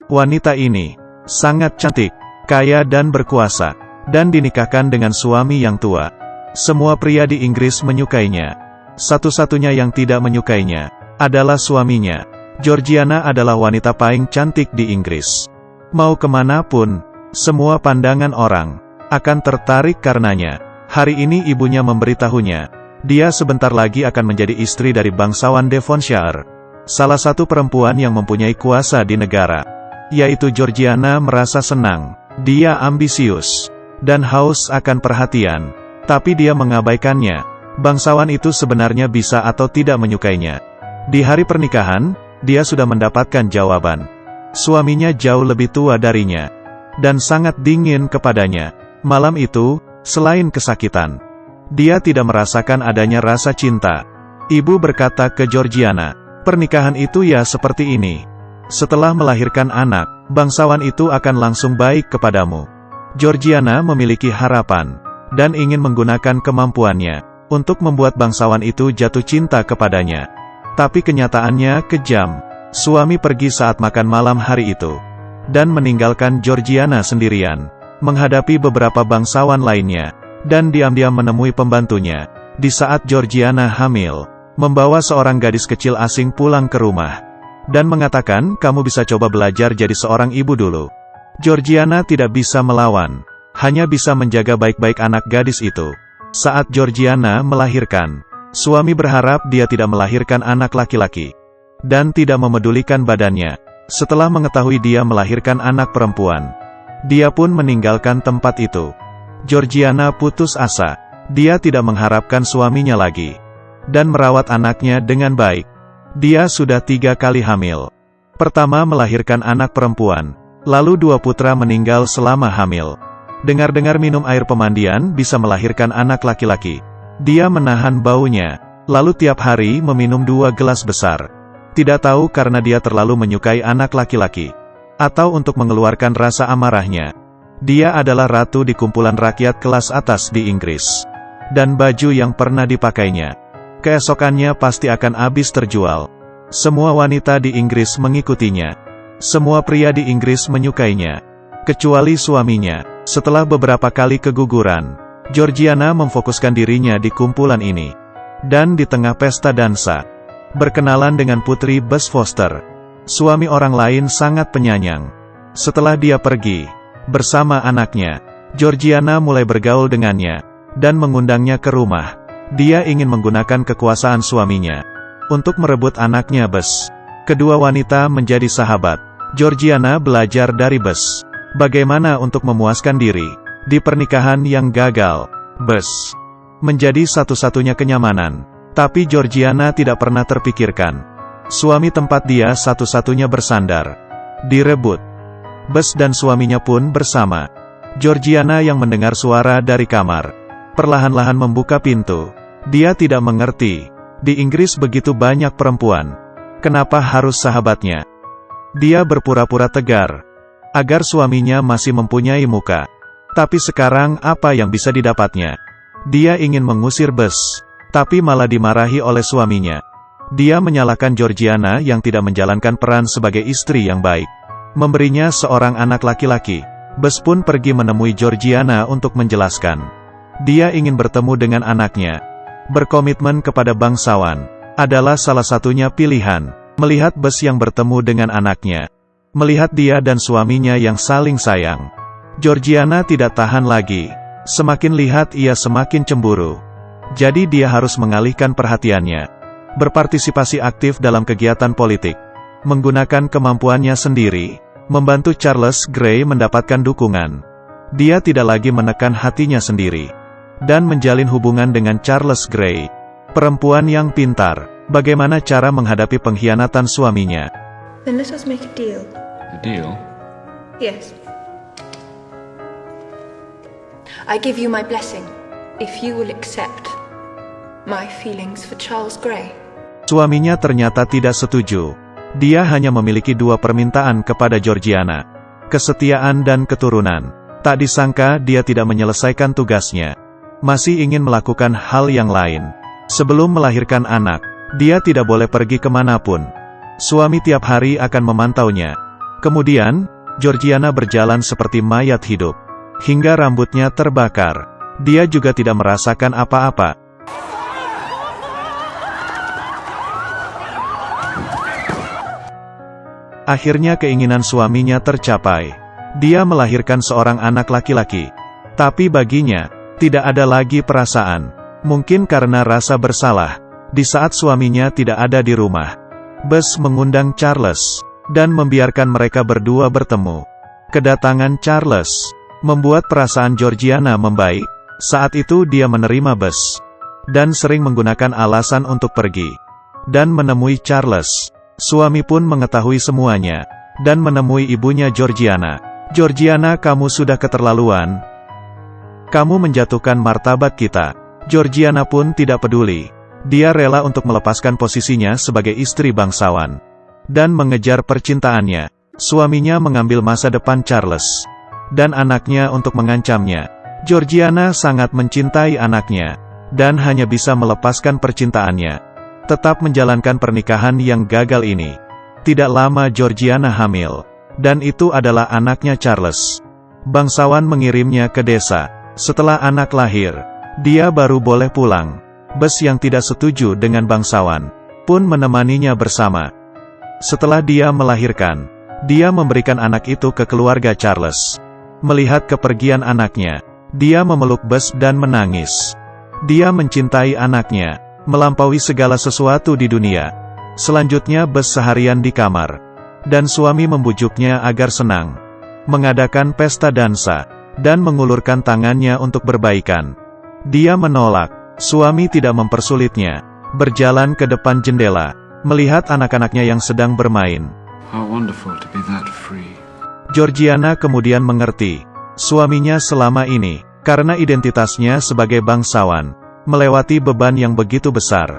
Wanita ini sangat cantik, kaya dan berkuasa, dan dinikahkan dengan suami yang tua. Semua pria di Inggris menyukainya. Satu-satunya yang tidak menyukainya adalah suaminya. Georgiana adalah wanita paling cantik di Inggris. Mau kemanapun, semua pandangan orang akan tertarik karenanya. Hari ini ibunya memberitahunya, dia sebentar lagi akan menjadi istri dari bangsawan Devonshire, salah satu perempuan yang mempunyai kuasa di negara. Yaitu Georgiana merasa senang. Dia ambisius dan haus akan perhatian, tapi dia mengabaikannya. Bangsawan itu sebenarnya bisa atau tidak menyukainya. Di hari pernikahan, dia sudah mendapatkan jawaban. Suaminya jauh lebih tua darinya dan sangat dingin kepadanya. Malam itu, selain kesakitan, dia tidak merasakan adanya rasa cinta. Ibu berkata ke Georgiana, "Pernikahan itu ya seperti ini. Setelah melahirkan anak, bangsawan itu akan langsung baik kepadamu." Georgiana memiliki harapan dan ingin menggunakan kemampuannya untuk membuat bangsawan itu jatuh cinta kepadanya. Tapi kenyataannya kejam. Suami pergi saat makan malam hari itu dan meninggalkan Georgiana sendirian menghadapi beberapa bangsawan lainnya, dan diam-diam menemui pembantunya di saat Georgiana hamil, membawa seorang gadis kecil asing pulang ke rumah dan mengatakan, "Kamu bisa coba belajar jadi seorang ibu dulu." Georgiana tidak bisa melawan, hanya bisa menjaga baik-baik anak gadis itu. Saat Georgiana melahirkan, suami berharap dia tidak melahirkan anak laki-laki dan tidak memedulikan badannya. Setelah mengetahui dia melahirkan anak perempuan, dia pun meninggalkan tempat itu. Georgiana putus asa. Dia tidak mengharapkan suaminya lagi dan merawat anaknya dengan baik. Dia sudah 3 kali hamil. Pertama melahirkan anak perempuan, lalu 2 putra meninggal selama hamil. Dengar-dengar minum air pemandian bisa melahirkan anak laki-laki. Dia menahan baunya, lalu tiap hari meminum 2 gelas besar. Tidak tahu karena dia terlalu menyukai anak laki-laki, atau untuk mengeluarkan rasa amarahnya. Dia adalah ratu di kumpulan rakyat kelas atas di Inggris. Dan baju yang pernah dipakainya keesokannya pasti akan habis terjual. Semua wanita di Inggris mengikutinya. Semua pria di Inggris menyukainya, kecuali suaminya. Setelah beberapa kali keguguran, Georgiana memfokuskan dirinya di kumpulan ini. Dan di tengah pesta dansa, berkenalan dengan Putri Bess Foster. Suami orang lain sangat penyayang. Setelah dia pergi bersama anaknya, Georgiana mulai bergaul dengannya dan mengundangnya ke rumah. Dia ingin menggunakan kekuasaan suaminya untuk merebut anaknya Bess. Kedua wanita menjadi sahabat. Georgiana belajar dari Bess bagaimana untuk memuaskan diri di pernikahan yang gagal. Bess menjadi satu-satunya kenyamanan, tapi Georgiana tidak pernah terpikirkan suami tempat dia satu-satunya bersandar direbut. Bess dan suaminya pun bersama. Georgiana yang mendengar suara dari kamar perlahan-lahan membuka pintu. Dia tidak mengerti, di Inggris begitu banyak perempuan, kenapa harus sahabatnya? Dia berpura-pura tegar agar suaminya masih mempunyai muka. Tapi sekarang apa yang bisa didapatnya? Dia ingin mengusir Bess, tapi malah dimarahi oleh suaminya. Dia menyalahkan Georgiana yang tidak menjalankan peran sebagai istri yang baik, memberinya seorang anak laki-laki. Bess pun pergi menemui Georgiana untuk menjelaskan. Dia ingin bertemu dengan anaknya. Berkomitmen kepada bangsawan adalah salah satunya pilihan. Melihat Bess yang bertemu dengan anaknya, melihat dia dan suaminya yang saling sayang, Georgiana tidak tahan lagi. Semakin lihat ia semakin cemburu. Jadi dia harus mengalihkan perhatiannya, berpartisipasi aktif dalam kegiatan politik, menggunakan kemampuannya sendiri, membantu Charles Grey mendapatkan dukungan. Dia tidak lagi menekan hatinya sendiri dan menjalin hubungan dengan Charles Grey, perempuan yang pintar. Bagaimana cara menghadapi pengkhianatan suaminya? Then let us make a deal. A deal? Yes. I give you my blessing if you will accept my feelings for Charles Grey. Suaminya ternyata tidak setuju. Dia hanya memiliki 2 permintaan kepada Georgiana: kesetiaan dan keturunan. Tak disangka dia tidak menyelesaikan tugasnya, masih ingin melakukan hal yang lain. Sebelum melahirkan anak, dia tidak boleh pergi kemanapun. Suami tiap hari akan memantaunya. Kemudian, Georgiana berjalan seperti mayat hidup. Hingga rambutnya terbakar. Dia juga tidak merasakan apa-apa. Akhirnya keinginan suaminya tercapai. Dia melahirkan seorang anak laki-laki. Tapi baginya, tidak ada lagi perasaan. Mungkin karena rasa bersalah. Di saat suaminya tidak ada di rumah, Bess mengundang Charles dan membiarkan mereka berdua bertemu. Kedatangan Charles membuat perasaan Georgiana membaik. Saat itu dia menerima Bess dan sering menggunakan alasan untuk pergi dan menemui Charles. Suami pun mengetahui semuanya dan menemui ibunya Georgiana. "Georgiana, kamu sudah keterlaluan. Kamu menjatuhkan martabat kita." Georgiana pun tidak peduli. Dia rela untuk melepaskan posisinya sebagai istri bangsawan dan mengejar percintaannya. Suaminya mengambil masa depan Charles dan anaknya untuk mengancamnya. Georgiana sangat mencintai anaknya dan hanya bisa melepaskan percintaannya. Tetap menjalankan pernikahan yang gagal ini. Tidak lama Georgiana hamil, dan itu adalah anaknya Charles. Bangsawan mengirimnya ke desa. Setelah anak lahir, dia baru boleh pulang. Bess yang tidak setuju dengan bangsawan pun menemaninya bersama. Setelah dia melahirkan, dia memberikan anak itu ke keluarga Charles. Melihat kepergian anaknya, dia memeluk Bess dan menangis. Dia mencintai anaknya, melampaui segala sesuatu di dunia. Selanjutnya Bess seharian di kamar, dan suami membujuknya agar senang, mengadakan pesta dansa, dan mengulurkan tangannya untuk berbaikan. Dia menolak. Suami tidak mempersulitnya. Berjalan ke depan jendela, melihat anak-anaknya yang sedang bermain. How wonderful to be that free. Georgiana kemudian mengerti. Suaminya selama ini, karena identitasnya sebagai bangsawan, melewati beban yang begitu besar.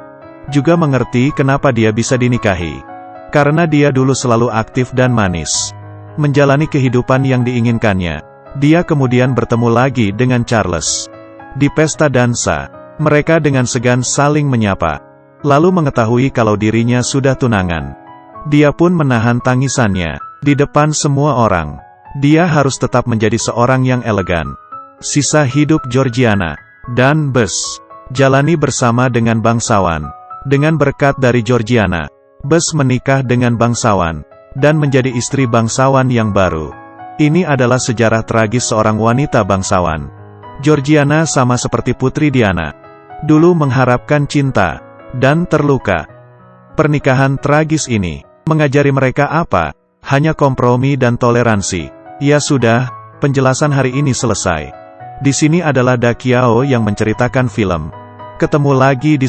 Juga mengerti kenapa dia bisa dinikahi. Karena dia dulu selalu aktif dan manis, menjalani kehidupan yang diinginkannya. Dia kemudian bertemu lagi dengan Charles. Di pesta dansa, mereka dengan segan saling menyapa, lalu mengetahui kalau dirinya sudah tunangan. Dia pun menahan tangisannya di depan semua orang. Dia harus tetap menjadi seorang yang elegan. Sisa hidup Georgiana dan Bess jalani bersama dengan bangsawan. Dengan berkat dari Georgiana, Bess menikah dengan bangsawan dan menjadi istri bangsawan yang baru. Ini adalah sejarah tragis seorang wanita bangsawan. Georgiana sama seperti Putri Diana, dulu mengharapkan cinta dan terluka. Pernikahan tragis ini mengajari mereka apa? Hanya kompromi dan toleransi. Ya sudah, penjelasan hari ini selesai. Di sini adalah Da Qiao yang menceritakan film. Ketemu lagi di